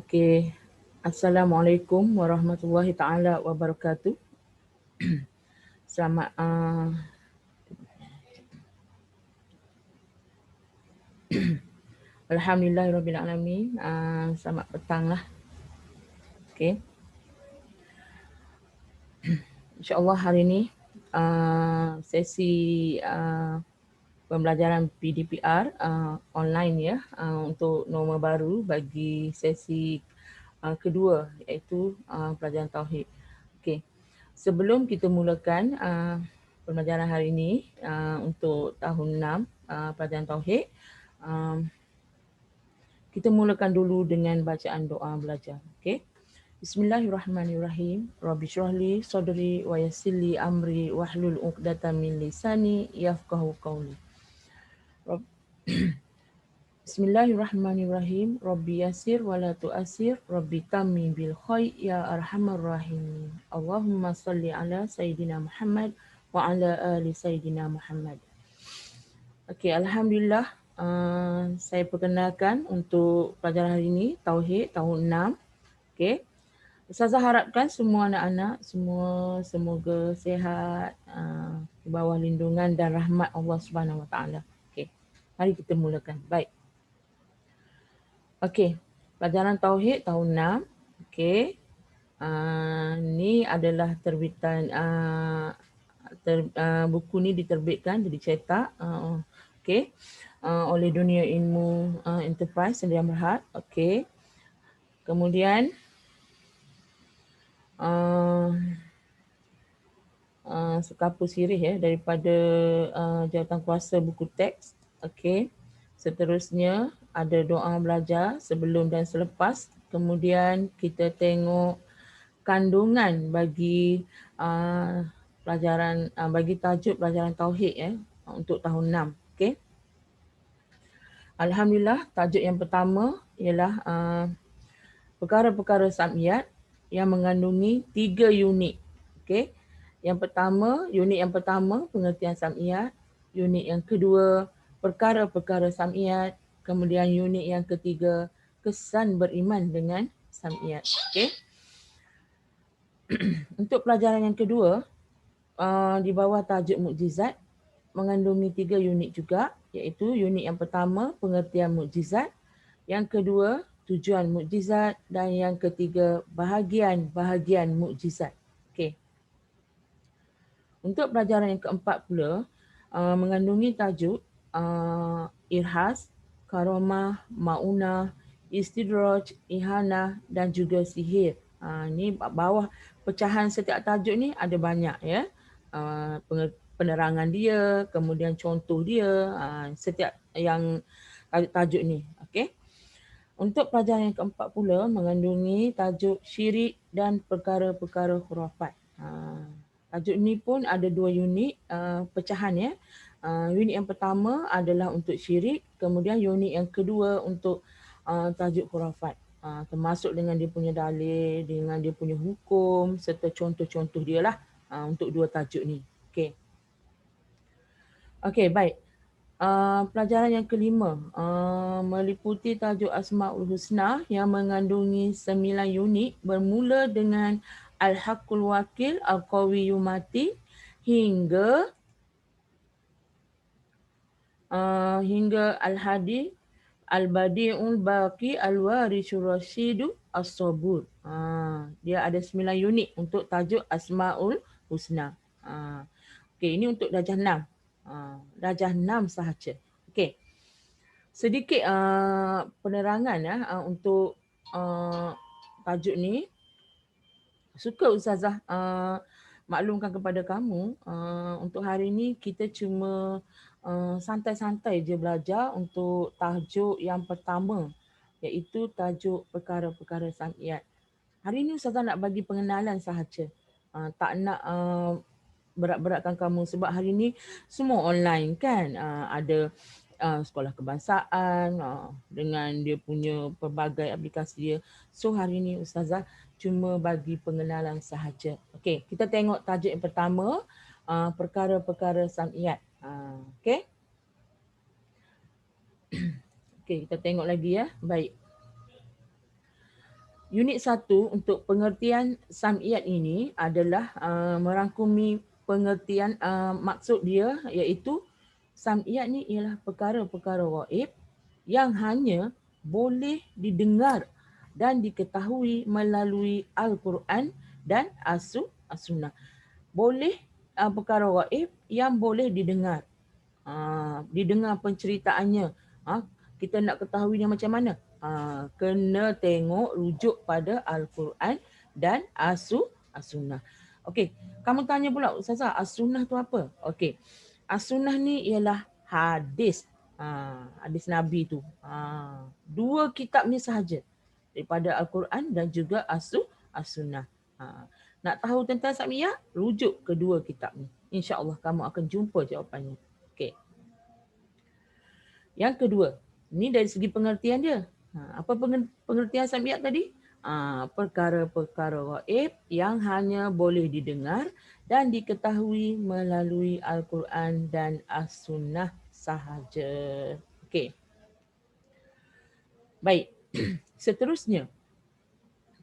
Okey. Assalamualaikum warahmatullahi taala wabarakatuh. Selamat alhamdulillahirabbil alamin. Selamat petang lah. Okey. InsyaAllah hari ni sesi pembelajaran PDPR online ya, untuk norma baru bagi sesi kedua, iaitu pelajaran tauhid. Okey. Sebelum kita mulakan pembelajaran hari ini untuk tahun 6 pelajaran tauhid, kita mulakan dulu dengan bacaan doa belajar. Okey. Bismillahirrahmanirrahim. Rabbi syrahli sadri wa yassirli amri wahlul 'uqdatam min lisani yafqahu qawli. Bismillahirrahmanirrahim. Rabbi yassir wa la tu'assir. Rabbi tammi bil khair ya arhamar rahimin. Allahumma salli ala Sayyidina Muhammad wa ala ali Sayyidina Muhammad. Okey, alhamdulillah. Saya perkenalkan untuk pelajaran hari ini Tauhid tahun 6. Okey. Ustazah harapkan semua anak-anak semua semoga sihat, di bawah lindungan dan rahmat Allah Subhanahu Wa Taala. Okey. Mari kita mulakan. Baik. Okey. Pelajaran Tauhid tahun 6. Okey. Ni adalah terbitan buku ni diterbitkan, dicetak okey, oleh Dunia Ilmu Enterprise Sdn Bhd. Okey. Kemudian sekapur sirih ya daripada Jawatankuasa Buku Teks. Okey. Seterusnya ada doa belajar sebelum dan selepas. Kemudian kita tengok kandungan bagi pelajaran bagi tajuk pelajaran tauhid ya untuk tahun 6. Okey. Alhamdulillah, tajuk yang pertama ialah perkara-perkara sam'iyat yang mengandungi 3 unit. Okey. Unit yang pertama pengertian sam'iyat, unit yang kedua perkara-perkara sam'iyat, kemudian unit yang ketiga kesan beriman dengan sam'iyat. Okey. Untuk pelajaran yang kedua di bawah tajuk mukjizat mengandungi 3 unit juga, iaitu unit yang pertama pengertian mukjizat, yang kedua tujuan mukjizat dan yang ketiga bahagian-bahagian mukjizat. Okey. Untuk pelajaran yang keempat pula mengandungi tajuk irhas, karamah, maunah, istidraj, ihanah dan juga sihir. Ni bawah pecahan setiap tajuk ni ada banyak ya. Penerangan dia, kemudian contoh dia, setiap yang tajuk ni. Okey. Untuk pelajaran yang keempat pula mengandungi tajuk syirik dan perkara-perkara khurafat. Tajuk ni pun ada 2 unit pecahan ya. Unit yang pertama adalah untuk syirik, kemudian unit yang kedua untuk tajuk khurafat. Termasuk dengan dia punya dalil, dengan dia punya hukum serta contoh-contoh dia lah untuk 2 tajuk ni. Okey. Okey, baik. Pelajaran yang kelima meliputi tajuk Asmaul Husna yang mengandungi 9 unit bermula dengan Al-Haqqul Wakil, Al-Qawiyyu Mati hingga Al-Hadi, Al-Badi'ul Baqi, Al-Warithur Rasyidu, As-Sabur. Dia ada 9 unit untuk tajuk Asmaul Husna. Okey, ini untuk darjah 6. Darjah 6 sahaja. Okey. Sedikit penerangan untuk tajuk ni. Suka Ustazah maklumkan kepada kamu untuk hari ni kita cuma santai-santai je belajar untuk tajuk yang pertama, iaitu tajuk perkara-perkara sam'iyat. Hari ni Ustazah nak bagi pengenalan sahaja. Tak nak berat-beratkan kamu sebab hari ni semua online kan. Ada sekolah kebangsaan dengan dia punya pelbagai aplikasi dia. So hari ni Ustazah cuma bagi pengenalan sahaja. Okey, kita tengok tajuk yang pertama, perkara-perkara sam'iyat. Okey. Okey, kita tengok lagi ya. Baik. Unit 1 untuk pengertian sam'iyat ini adalah merangkumi pengertian maksud dia, iaitu sam'iyat ni ialah perkara-perkara gaib yang hanya boleh didengar dan diketahui melalui Al-Quran dan As-Sunnah. Boleh perkara gaib yang boleh didengar. Didengar penceritaannya. Kita nak ketahui dia macam mana? Kena tengok rujuk pada Al-Quran dan As-Sunnah. Okey, kamu tanya pula, Ustazah, As-Sunnah tu apa? Okey, As-Sunnah ni ialah hadis. Hadis Nabi tu. Dua kitab ni sahaja. Daripada Al-Quran dan juga As-Sunnah. Nak tahu tentang Samiyah? Rujuk kedua kitab ni. InsyaAllah kamu akan jumpa jawapannya. Okey. Yang kedua, ni dari segi pengertian dia. Apa pengertian Samiyah tadi? Perkara-perkara gaib yang hanya boleh didengar dan diketahui melalui Al-Quran dan As-Sunnah sahaja. Okey. Baik. Seterusnya,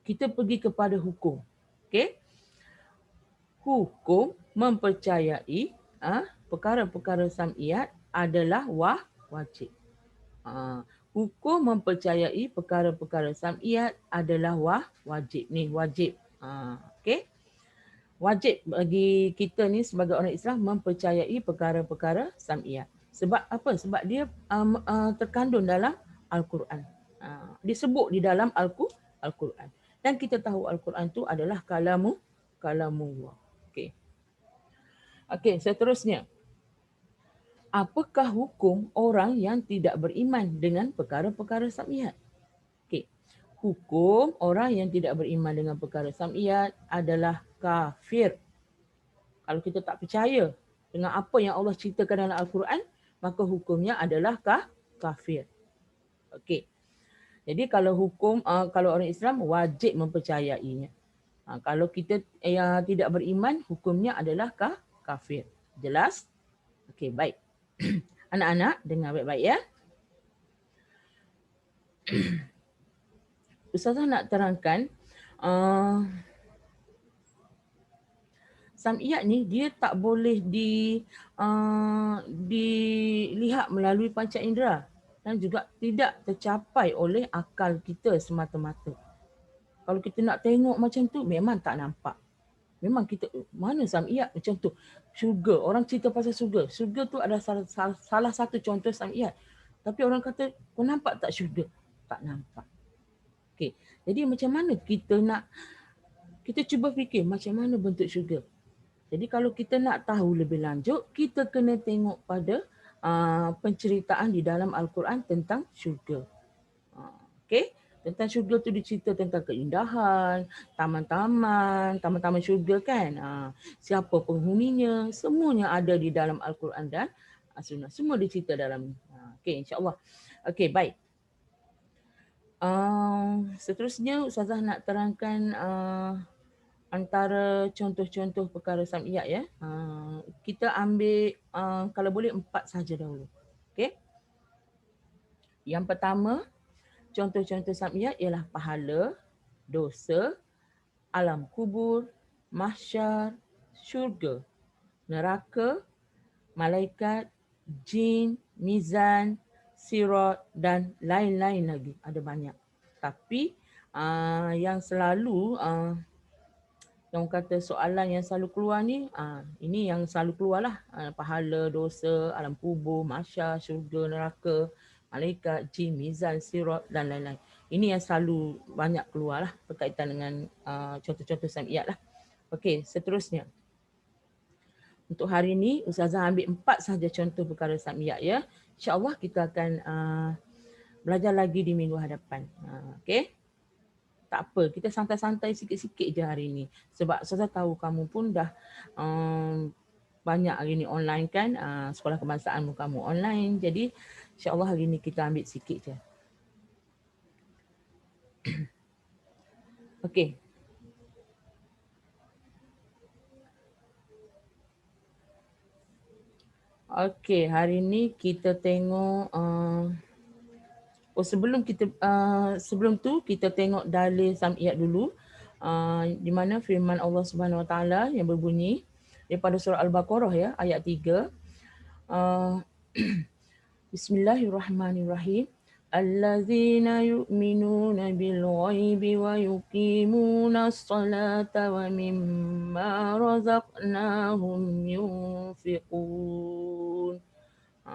kita pergi kepada hukum. Okey. Hukum mempercayai perkara-perkara sam'iyat adalah wajib. Hukum mempercayai perkara-perkara sam'iyat adalah wajib. Ni wajib. Okey. Wajib bagi kita ni sebagai orang Islam mempercayai perkara-perkara sam'iyat. Sebab apa? Sebab dia terkandung dalam Al-Quran. Disebut di dalam Al-Quran. Dan kita tahu Al-Quran tu adalah kalamullah. Okey. Okey, seterusnya. Apakah hukum orang yang tidak beriman dengan perkara-perkara sam'iyat? Okey. Hukum orang yang tidak beriman dengan perkara sam'iyat adalah kafir. Kalau kita tak percaya dengan apa yang Allah ceritakan dalam Al-Quran, maka hukumnya adalah kafir. Okey. Jadi kalau hukum, kalau orang Islam wajib mempercayainya. Kalau kita tidak beriman, hukumnya adalah kafir. Jelas? Okey, baik. Anak-anak, dengar baik-baik ya. Ustazah nak terangkan, sam'iyat ni dia tak boleh dilihat melalui panca indera dan juga tidak tercapai oleh akal kita semata-mata. Kalau kita nak tengok macam tu, memang tak nampak. Memang kita, mana sam'iyat macam tu. Syurga, orang cerita pasal syurga. Syurga tu adalah salah satu contoh sam'iyat. Tapi orang kata, kau nampak tak syurga? Tak nampak. Okey. Jadi macam mana kita cuba fikir macam mana bentuk syurga. Jadi kalau kita nak tahu lebih lanjut, kita kena tengok pada penceritaan di dalam Al-Quran tentang syurga. Okey. Tentang syurga tu dicerita tentang keindahan, taman-taman syurga kan. Siapa penghuninya, semuanya ada di dalam Al-Quran dan As-Sunnah. Semua dicerita dalam ni. Okey, insya-Allah. Okey, baik. Seterusnya Ustazah nak terangkan antara contoh-contoh perkara sam'iyat ya. Kita ambil kalau boleh 4 saja dahulu. Okey. Yang pertama, contoh-contoh sam'iyat ialah pahala, dosa, alam kubur, mahsyar, syurga, neraka, malaikat, jin, mizan, sirat dan lain-lain lagi. Ada banyak. Tapi yang selalu yang kata soalan yang selalu keluar ni, ini yang selalu keluar lah. Pahala, dosa, alam kubur, mahsyar, syurga, neraka, malaikat, jin, mizan, sirat dan lain-lain. Ini yang selalu banyak keluar lah berkaitan dengan contoh-contoh sam'iyat lah. Okey, seterusnya. Untuk hari ini, Ustazah ambil 4 sahaja contoh perkara sam'iyat ya. InsyaAllah kita akan belajar lagi di minggu hadapan. Okey? Tak apa, kita santai-santai sikit-sikit je hari ni. Sebab Ustazah tahu kamu pun dah banyak hari ni online kan. Sekolah kebangsaan kamu online. Jadi insyaAllah hari ni kita ambil sikit je. Okey. Okey, hari ni kita tengok Sebelum tu kita tengok dalil sam'iyat dulu. Di mana firman Allah Subhanahu Wa Taala yang berbunyi daripada surah Al-Baqarah ya, ayat 3. Uh, Bismillahirrahmanirrahim. Allazina yu'minuna bil ghaibi wa yuqimuna as-salata wa mimma razaqnahum yunfiqun.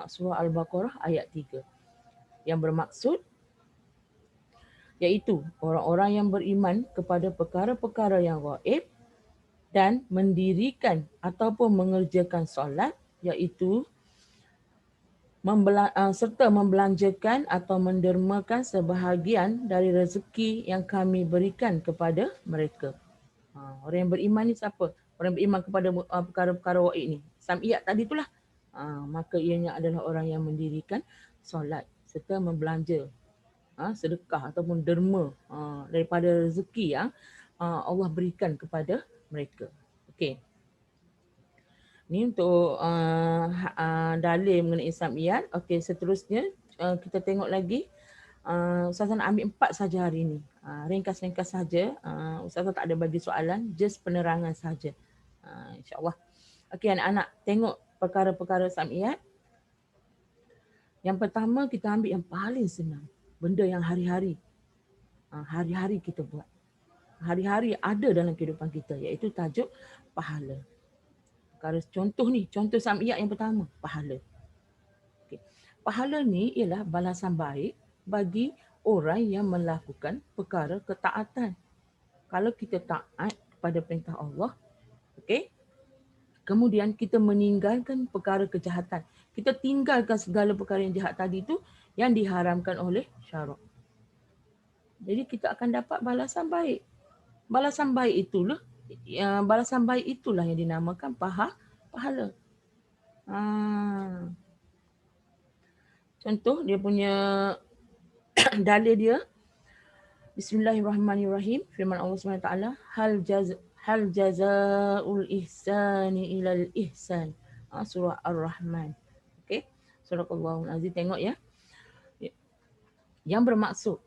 Surah Al-Baqarah ayat 3. Yang bermaksud iaitu orang-orang yang beriman kepada perkara-perkara yang gaib dan mendirikan ataupun mengerjakan solat, iaitu serta membelanjakan atau mendermakan sebahagian dari rezeki yang kami berikan kepada mereka. Orang yang beriman ni siapa? Orang yang beriman kepada perkara-perkara gaib ni. Sam'iyat tadi itulah. Maka ianya adalah orang yang mendirikan solat serta membelanja sedekah ataupun derma daripada rezeki yang Allah berikan kepada mereka. Okey. Ni untuk dalil mengenai sam'iyat. Okey, seterusnya kita tengok lagi. Ustazah nak ambil 4 saja hari ni. Ringkas-ringkas saja. Ustazah tak ada bagi soalan, just penerangan saja. InsyaAllah. Okey, anak-anak tengok perkara-perkara sam'iyat. Yang pertama kita ambil yang paling senang. Benda yang hari-hari. Hari-hari kita buat. Hari-hari ada dalam kehidupan kita, iaitu tajuk pahala. Contoh ni, contoh sam'iyat yang pertama, pahala. Okay. Pahala ni ialah balasan baik bagi orang yang melakukan perkara ketaatan. Kalau kita taat kepada perintah Allah, okay, kemudian kita meninggalkan perkara kejahatan. Kita tinggalkan segala perkara yang jahat tadi tu yang diharamkan oleh syarak. Jadi kita akan dapat balasan baik. Balasan baik itulah yang dinamakan pahala. Contoh dia punya dalil dia. Bismillahirrahmanirrahim. Firman Allah SWT. Hal jazaa'ul ihsani ilal ihsan. Surah Ar-Rahman. Okey. Surah Allahul Aziz. Tengok ya. Yang bermaksud,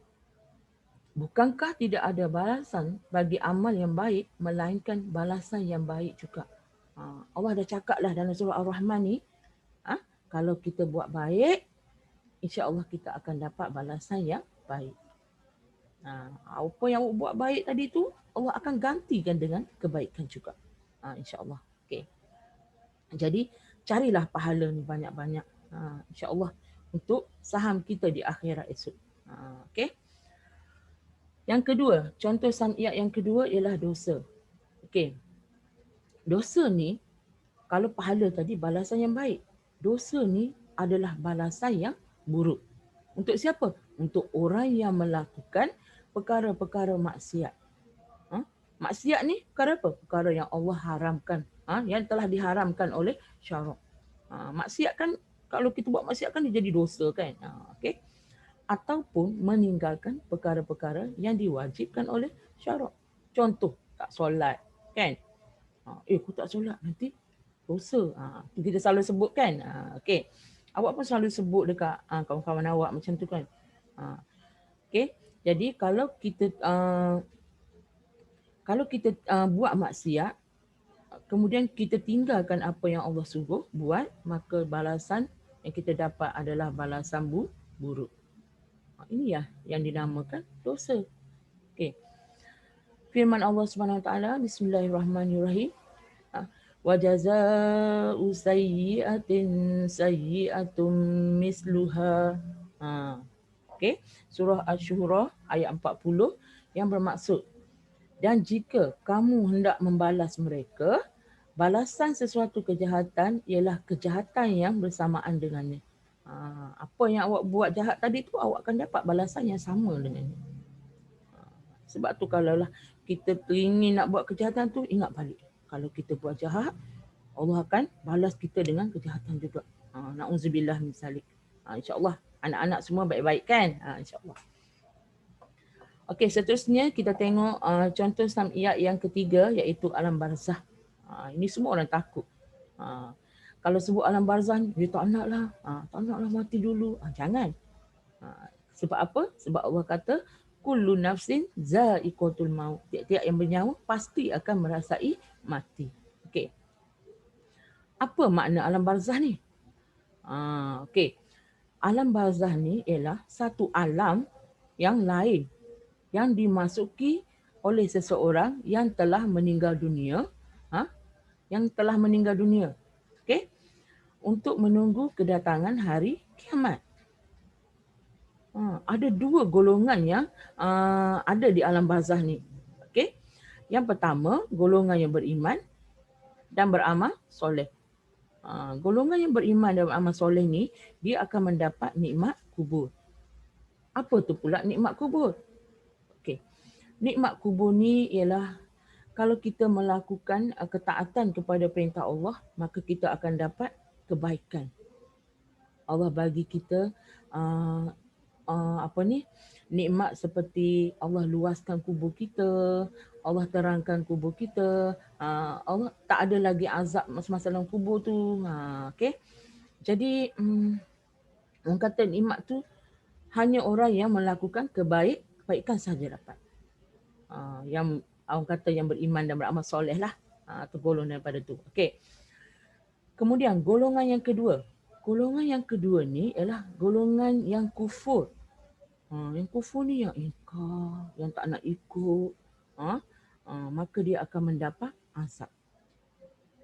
bukankah tidak ada balasan bagi amal yang baik melainkan balasan yang baik juga. Allah dah cakap lah dalam surah Ar-Rahman ni, kalau kita buat baik, insya-Allah kita akan dapat balasan yang baik. Apa yang awak buat baik tadi tu, Allah akan gantikan dengan kebaikan juga. Insya-Allah. Okey. Jadi carilah pahala ni banyak-banyak. Insya-Allah untuk saham kita di akhirat esok. Okey. Yang kedua, contoh sam'iyat yang kedua ialah dosa. Okey. Dosa ni, kalau pahala tadi balasan yang baik. Dosa ni adalah balasan yang buruk. Untuk siapa? Untuk orang yang melakukan perkara-perkara maksiat. Maksiat ni perkara apa? Perkara yang Allah haramkan. Yang telah diharamkan oleh syarak. Maksiat kan, kalau kita buat maksiat kan dia jadi dosa kan. Okey. Ataupun meninggalkan perkara-perkara yang diwajibkan oleh syarak. Contoh, tak solat kan. Aku tak solat nanti dosa. Kita selalu sebut kan. Okey. Awak pun selalu sebut dekat kawan-kawan awak macam tu kan. Okey. Jadi kalau kita buat maksiat, kemudian kita tinggalkan apa yang Allah suruh buat, maka balasan yang kita dapat adalah balasan buruk. Ini ya yang dinamakan dosa. Okey. Firman Allah Subhanahu Wa Taala, Bismillahirrahmanirrahim. Wa jazaa'u sayyi'atin sayyi'atum misluha. Okey. Surah Asy-Syura ayat 40 yang bermaksud, dan jika kamu hendak membalas mereka, balasan sesuatu kejahatan ialah kejahatan yang bersamaan dengannya. Apa yang awak buat jahat tadi tu, awak akan dapat balasan yang sama dengannya. Sebab tu kalaulah kita teringin nak buat kejahatan tu, ingat balik. Kalau kita buat jahat, Allah akan balas kita dengan kejahatan juga. Na'udzubillah min zalik. InsyaAllah anak-anak semua baik-baik kan? InsyaAllah. Okey, seterusnya kita tengok contoh sam'iyat yang ketiga, iaitu alam barzah. Ini semua orang takut. Kalau sebut alam barzah, dia tak nak lah mati dulu. Jangan. Sebab apa? Sebab Allah kata kullu nafsin za'iqatul maut. Tiap-tiap yang bernyawa pasti akan merasai mati. Okey. Apa makna alam barzah ni? Okey. Alam barzah ni ialah satu alam yang lain yang dimasuki oleh seseorang yang telah meninggal dunia, yang telah meninggal dunia. Okey. Untuk menunggu kedatangan hari kiamat. Ada dua golongan yang ada di alam barzah ni. Okey. Yang pertama, golongan yang beriman dan beramal soleh. Golongan yang beriman dan beramal soleh ni, dia akan mendapat nikmat kubur. Apa tu pula nikmat kubur? Okey. Nikmat kubur ni ialah kalau kita melakukan ketaatan kepada perintah Allah, maka kita akan dapat kebaikan. Allah bagi kita nikmat seperti Allah luaskan kubur kita, Allah terangkan kubur kita, Allah tak ada lagi azab masa-masa dalam kubur tu. Okey. Jadi orang kata nikmat tu hanya orang yang melakukan kebaikan sahaja dapat. Yang orang kata yang beriman dan beramal soleh lah. Tergolong daripada tu. Okey. Kemudian golongan yang kedua. Golongan yang kedua ni ialah golongan yang kufur. Yang kufur ni yang ingkar, yang tak nak ikut. Maka dia akan mendapat azab.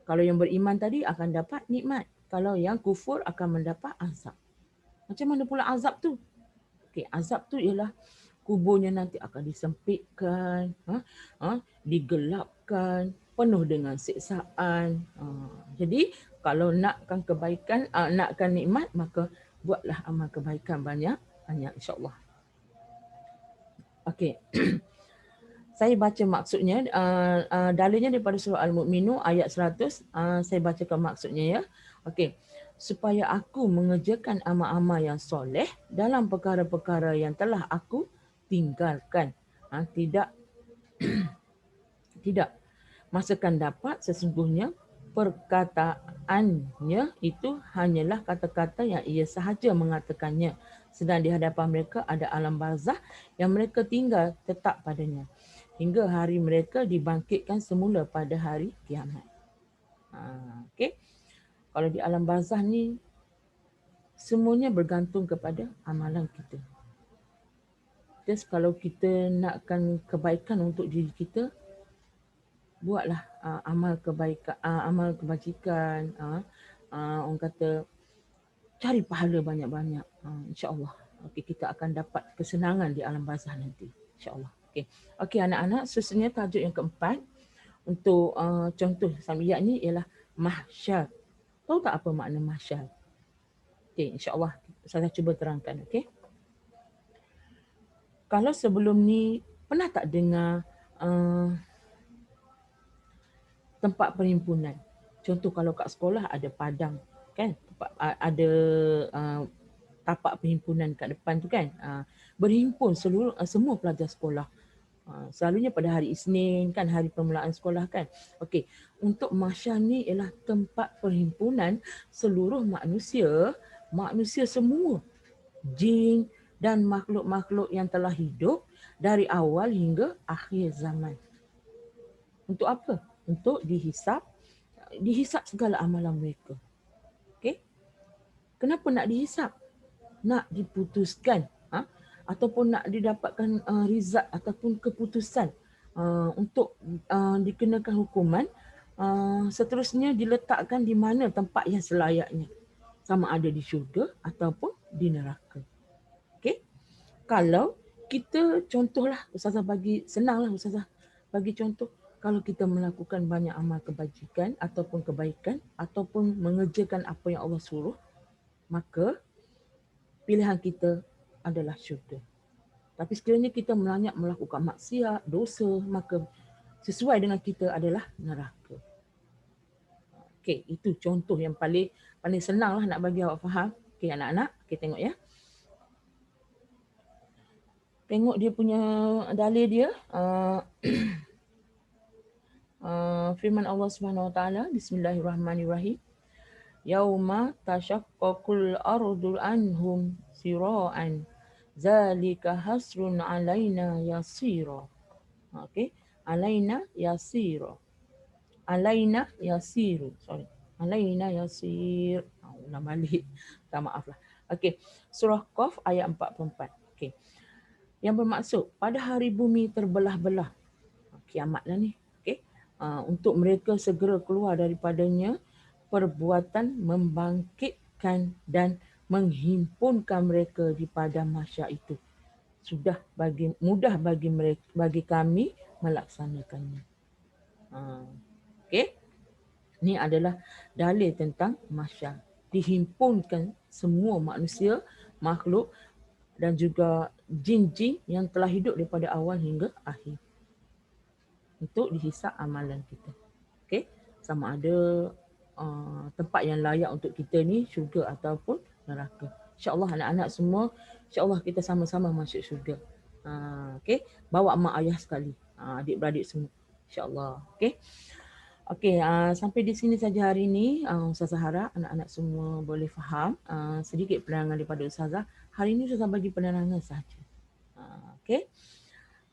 Kalau yang beriman tadi akan dapat nikmat. Kalau yang kufur akan mendapat azab. Macam mana pula azab tu? Okey, azab tu ialah kuburnya nanti akan disempitkan, digelapkan, penuh dengan siksaan. Jadi kalau nakkan kebaikan, nakkan nikmat, maka buatlah amal kebaikan banyak insya-Allah. Okey. Saya baca maksudnya, dalilnya daripada surah Al-Mu'minun ayat 100. Saya bacakan maksudnya ya. Okey. Supaya aku mengerjakan amal-amal yang soleh dalam perkara-perkara yang telah aku tinggalkan. Tidak masakan dapat sesungguhnya perkataannya itu hanyalah kata-kata yang ia sahaja mengatakannya. Sedang di hadapan mereka ada alam barzah yang mereka tinggal tetap padanya. Hingga hari mereka dibangkitkan semula pada hari kiamat. Okey. Kalau di alam barzah ni, semuanya bergantung kepada amalan kita. Just kalau kita nakkan kebaikan untuk diri kita, buatlah amal kebaikan, amal kebajikan. Orang kata cari pahala banyak-banyak. InsyaAllah. Okay, kita akan dapat kesenangan di alam barzah nanti. InsyaAllah. Okey anak-anak, seterusnya tajuk yang keempat untuk contoh samiyat ni ialah mahsyar. Tahu tak apa makna mahsyar? Okey, insya-Allah saya cuba terangkan, okey. Kalau sebelum ni pernah tak dengar tempat perhimpunan? Contoh kalau kat sekolah ada padang, kan? Ada tapak perhimpunan kat depan tu kan? Berhimpun semua pelajar sekolah. Selalunya pada hari Isnin kan, hari permulaan sekolah kan. Okey, untuk mahsyar ni ialah tempat perhimpunan seluruh manusia semua, jin dan makhluk-makhluk yang telah hidup dari awal hingga akhir zaman. Untuk apa? Untuk dihisap segala amalan mereka. Okey? Kenapa nak dihisap? Nak diputuskan ataupun nak didapatkan result ataupun keputusan untuk dikenakan hukuman, seterusnya diletakkan di mana tempat yang selayaknya, sama ada di syurga ataupun di neraka. Okey? Kalau kita contohlah, Ustazah bagi senanglah Ustazah bagi contoh, kalau kita melakukan banyak amal kebajikan ataupun kebaikan ataupun mengerjakan apa yang Allah suruh, maka pilihan kita adalah syurga. Tapi sekiranya kita melakukan maksiat, dosa, maka sesuai dengan kita adalah neraka. Okey, itu contoh yang paling senanglah nak bagi awak faham. Okey anak-anak, okey tengok ya. Tengok dia punya dalil dia. Firman Allah Subhanahu Wa Taala, Bismillahirrahmanirrahim. Yauma tashaqqaqul ardu anhum sira'an Zalika hasrun alaina yasira. Okey. Alaina yasira. Alaina yasiru. Sorry. Alaina yasir. Ulang balik. Tak maaf lah. Okey. Surah Qaf ayat 44. Okey. Yang bermaksud pada hari bumi terbelah-belah. Kiamatlah ni. Okey. Untuk mereka segera keluar daripadanya perbuatan membangkitkan dan menghimpunkan mereka di padang mahsyar itu. Sudah mudah bagi mereka, bagi kami melaksanakannya. Okey. Ini adalah dalil tentang mahsyar. Dihimpunkan semua manusia, makhluk dan juga jin-jin yang telah hidup daripada awal hingga akhir untuk dihisap amalan kita. Okey, sama ada tempat yang layak untuk kita ni syurga ataupun neraka. InsyaAllah anak-anak semua, insyaAllah kita sama-sama masuk syurga. Okey, bawa mak ayah sekali, adik-beradik semua. InsyaAllah. Okey. Okey, sampai di sini saja hari ini. Ustazah harap anak-anak semua boleh faham sedikit penerangan daripada Ustazah. Hari ini Ustazah bagi penerangan sahaja. Okey.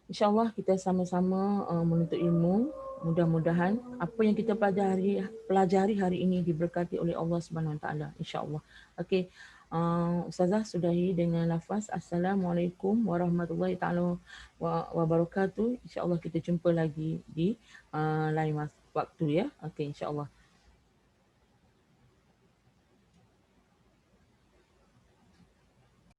InsyaAllah kita sama-sama menuntut ilmu. Mudah-mudahan apa yang kita pelajari hari ini diberkati oleh Allah Subhanahu Wa Taala. InsyaAllah. Okey. Ustazah sudahi dengan lafaz Assalamualaikum warahmatullahi taala wabarakatuh. InsyaAllah kita jumpa lagi di lain waktu ya. Okey, insyaAllah.